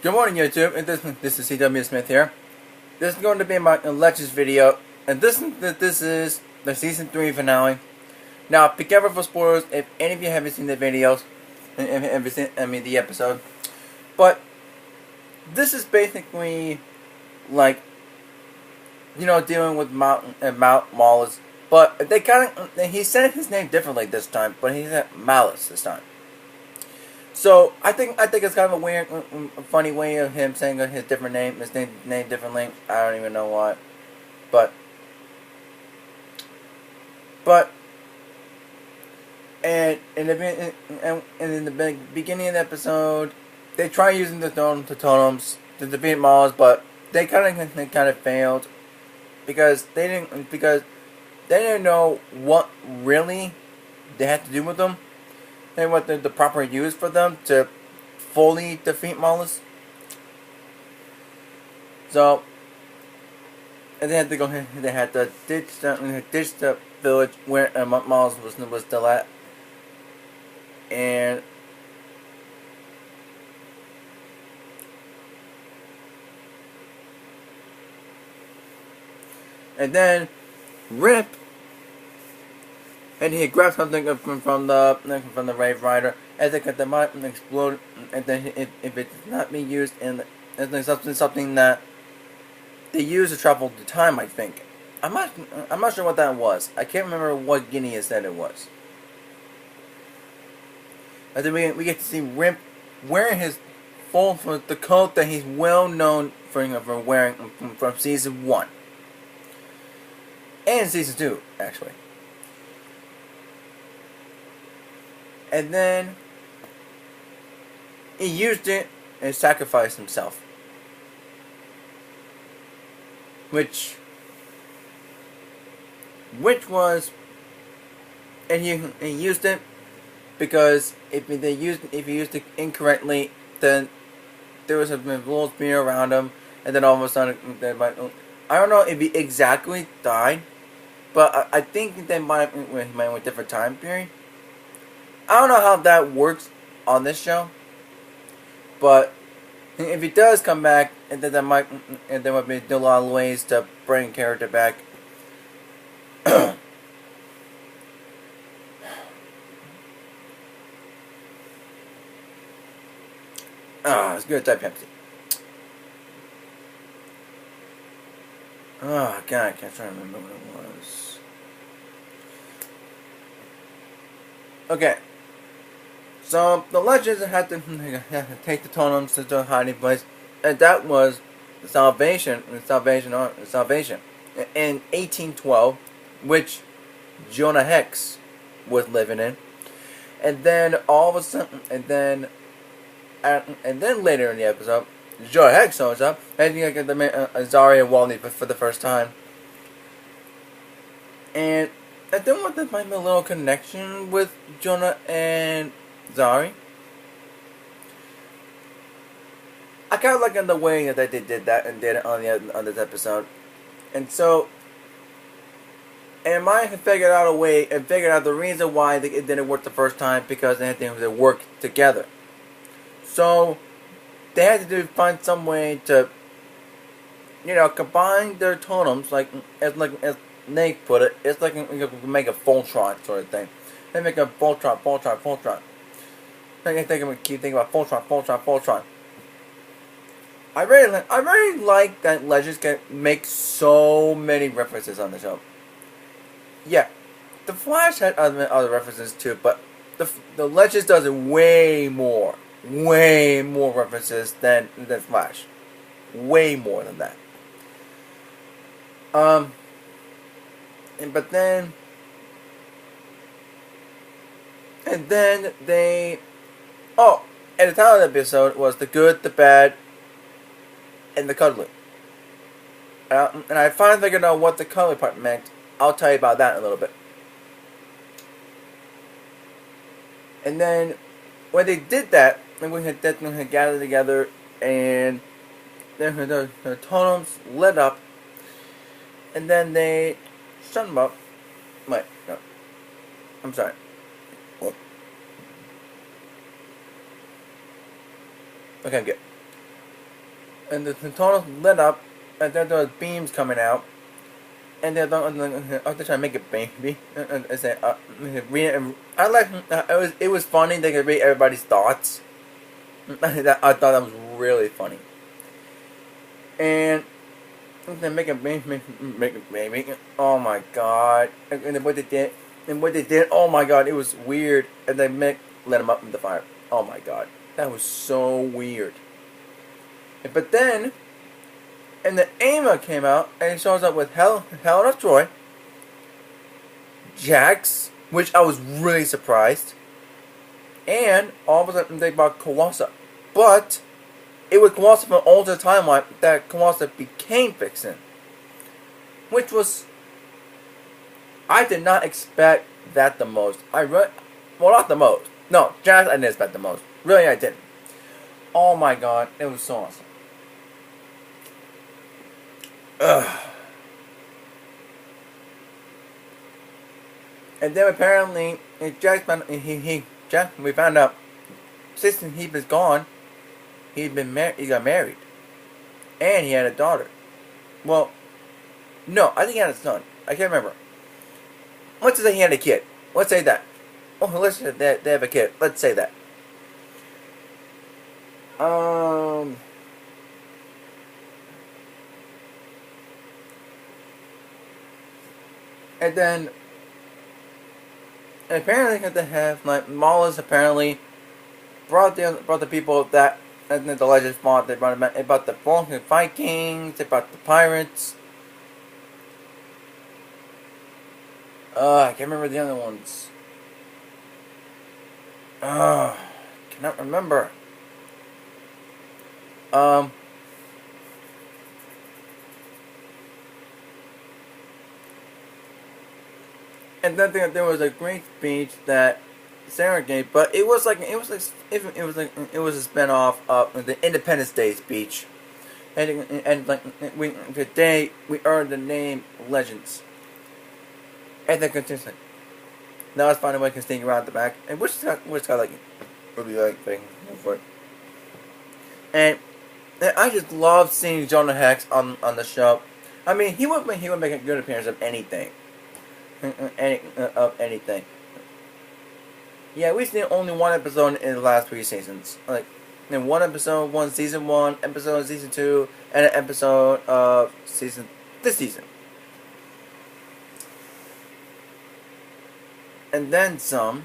Good morning, YouTube. And this is CW Smith here. This is going to be my Legends video, and this is the season 3 finale. Now, be careful for spoilers if any of you haven't seen the videos, the episode. But this is basically like, dealing with Mount Malice. But they he said his name differently this time, but he said Malice this time. So I think it's kind of a weird, funny way of him saying his different name, name differently. I don't even know why, but and in the beginning of the episode, they try using the totems to defeat Mars, but they kind of failed because they didn't know what really they had to do with them. And what the proper use for them to fully defeat Malice. So, and they had to go. They had to ditch the village where Malice was still at, and then Rip. And he grabbed something from the Rave Rider, as it got the might explode, and then if it did not be used in something that they used to travel through time, I think. I'm not sure what that was. I can't remember what Guinea said it was. And then we get to see Rimp wearing his the coat that he's well known for wearing from season 1 and season 2, actually. And then he used it and sacrificed himself, which was, and he used it because if he used it incorrectly, then there was a little spear around him, and then all of a sudden I don't know if he exactly died, but I think they might have went with different time period. I don't know how that works on this show, but if he does come back, and then there might be a lot of ways to bring a character back. It's good type Pepsi. Oh God, I can't try to remember what it was. Okay. So the Legends had to take the totems to the hiding place, and that was Salvation in 1812, which Jonah Hex was living in, and then all of a sudden, and then later in the episode, Jonah Hex shows up, and you get the Zari and Wally for the first time, and I think what there might be a little connection with Jonah and Zari. I kind of like in the way that they did that and did it on this episode, and so, and Maya figured out a way and figured out the reason why it didn't work the first time, because they had to work together. So they had to find some way to, combine their totems, as Nate put it. It's like make a Voltron sort of thing. They make a Voltron. I keep thinking about Voltron. I really like that Legends can make so many references on the show. Yeah, the Flash had other references too, but the Legends does it way more references than Flash, way more than that. And then they. Oh, and the title of the episode was The Good, the Bad, and the Cuddly. And I finally figured out what the cuddly part meant. I'll tell you about that in a little bit. And then, when they did that, and we had gathered together, and then the totems lit up, and then they shut them up. Wait, no. I'm sorry. Okay, good. and the tunnel lit up, and then there was beams coming out, and they're trying to make a baby. And say, read it. And I like it was funny. They could read everybody's thoughts. I thought that was really funny. And they make a baby. Oh my god! And what they did, oh my god, it was weird. And they let him up in the fire. Oh my god, that was so weird. But then, and the Ava came out and he shows up with Helen of Troy, Jax, which I was really surprised, and all of a sudden they brought Kawasa. But it was Kawasa from an older timeline that Kawasa became Vixen, which was, I did not expect that the most. Well, not the most. No, Jax I didn't expect the most. Really, I didn't. Oh my god, it was so awesome. Ugh. And then apparently, Jack, we found out since he was gone, he got married, and he had a daughter. Well, no, I think he had a son. I can't remember. Let's say he had a kid. Let's say that. Oh, let's say they have a kid. Let's say that. And then, apparently they have, like, Maulus apparently brought the people that, and then the legends fought. They brought the Vikings, they brought the pirates. I can't remember the other ones. Cannot remember. And then there was a great speech that Sarah gave, but it was a spinoff of the Independence Day speech, and today we earned the name Legends. And then continues. Now let's find a way to sneak around the back, and which kind of like really like thing for it. And I just love seeing Jonah Hex on the show. I mean, he would make a good appearance of anything. Of anything. Yeah, we've seen only one episode in the last 3 seasons. Like, in one episode, season 1, episode of season 2, and an episode of this season. And then some.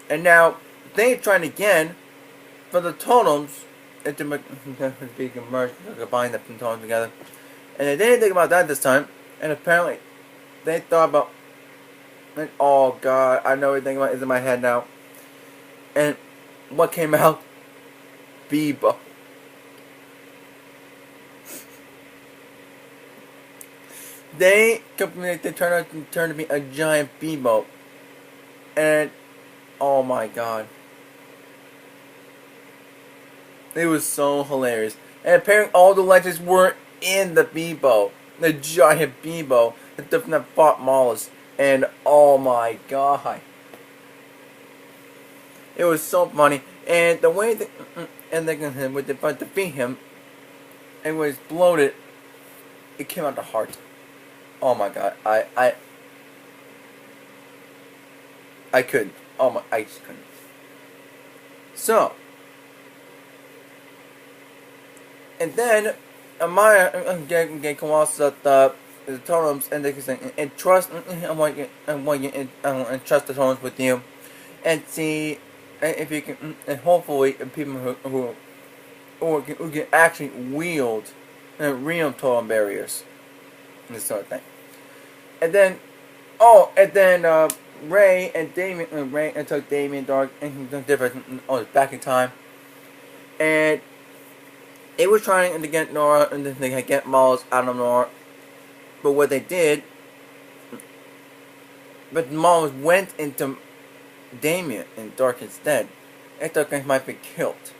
And now, they're trying again for the totems to be merged, to combine the totems together. And they didn't think about that this time, and apparently they thought about, like, oh god, I know everything about is in my head now. And what came out? Bebo. They turned to be a giant Bebo. And oh my god. It was so hilarious. And apparently all the legends were in the Bebo. The giant Bebo that fought Maulus. And oh my god. It was so funny. And the way that with the to defeat him, and when it's bloated, it came out the heart. Oh my god. I couldn't. I just couldn't. So, and then Amaya get Kawasa the totems, and they can say, and trust. I want you and trust the totems with you, and see if you can, and hopefully people who can actually wield real totem barriers, and this sort of thing. And then, Ray and Damien, took Damien Dark and different, back in time, and it was trying to get Nora, and then they could get Maulus out of Nora. But what they did, Maulus went into Damien and Dark instead. And Dark might be killed.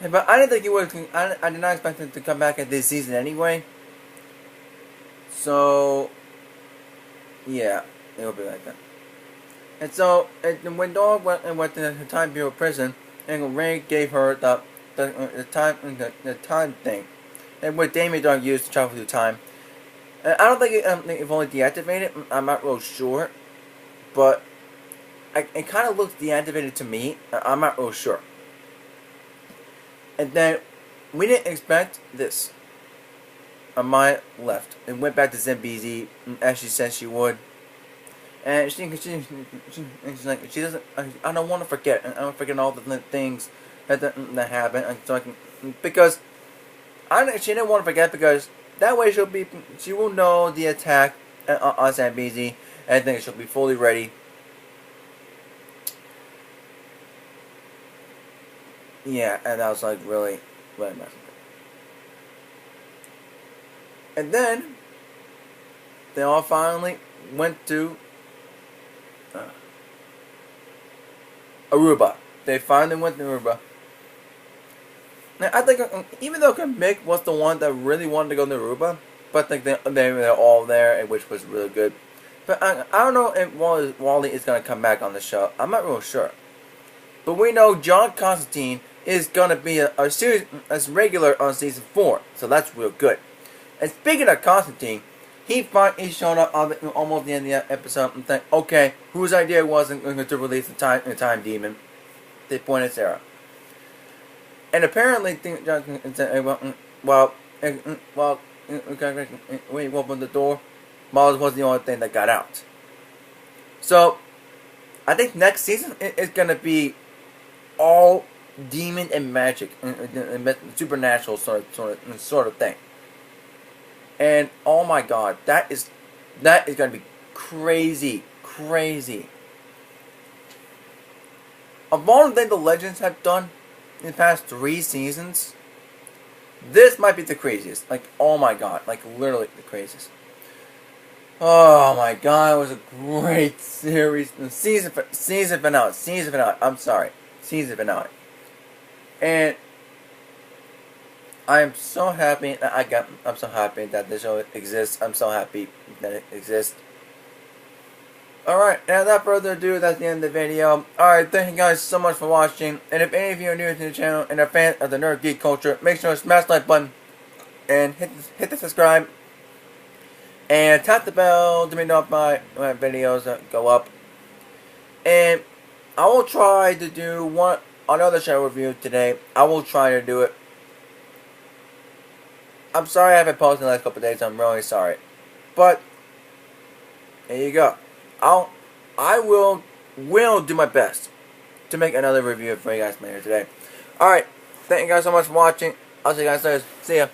But I didn't think he would. I did not expect him to come back at this season anyway. So, yeah, it'll be like that. And so, when Dog went to the Time Bureau prison, and Ray gave her the time thing, and what Damien don't use to travel through time. And I don't think it only deactivated. I'm not real sure, but it kind of looks deactivated to me. I'm not real sure. And then we didn't expect this. Amaya left and went back to Zambezi as she said she would. And she's like, she doesn't. I don't want to forget. I don't forget all the things that happened. So because she didn't want to forget, because that way she will know the attack on Zambezi, and I think she'll be fully ready. Yeah, and I was like, really messing. And then they all finally went to Aruba. They finally went to Aruba. Now, I think even though Mick was the one that really wanted to go to Aruba, but I think they're all there, which was really good. But I don't know if Wally is going to come back on the show. I'm not real sure. But we know John Constantine is going to be a series as regular on season 4, so that's real good. And speaking of Constantine, he showed up on almost the end of the episode and think, okay, whose idea was it to release the time demon? They pointed Sarah. And apparently, when he opened the door, Miles was the only thing that got out. So, I think next season is going to be all demon and magic, and supernatural sort of thing. And oh my god, that is going to be crazy. Of all the things the Legends have done in the past 3 seasons, this might be the craziest. Like, oh my god, like literally the craziest. Oh my god, it was a great series. Season finale. I'm sorry, season finale. And I am so happy that I'm so happy that the show exists. I'm so happy that it exists. Alright, and without further ado, that's the end of the video. Alright, thank you guys so much for watching. And if any of you are new to the channel and are fans of the nerd geek culture, make sure to smash the like button and hit the subscribe. And tap the bell to be notified when my videos go up. And I will try to do another show review today. I will try to do it. I'm sorry I haven't posted in the last couple of days. I'm really sorry. But there you go. I will do my best to make another review for you guys later today. Alright. Thank you guys so much for watching. I'll see you guys later. See ya.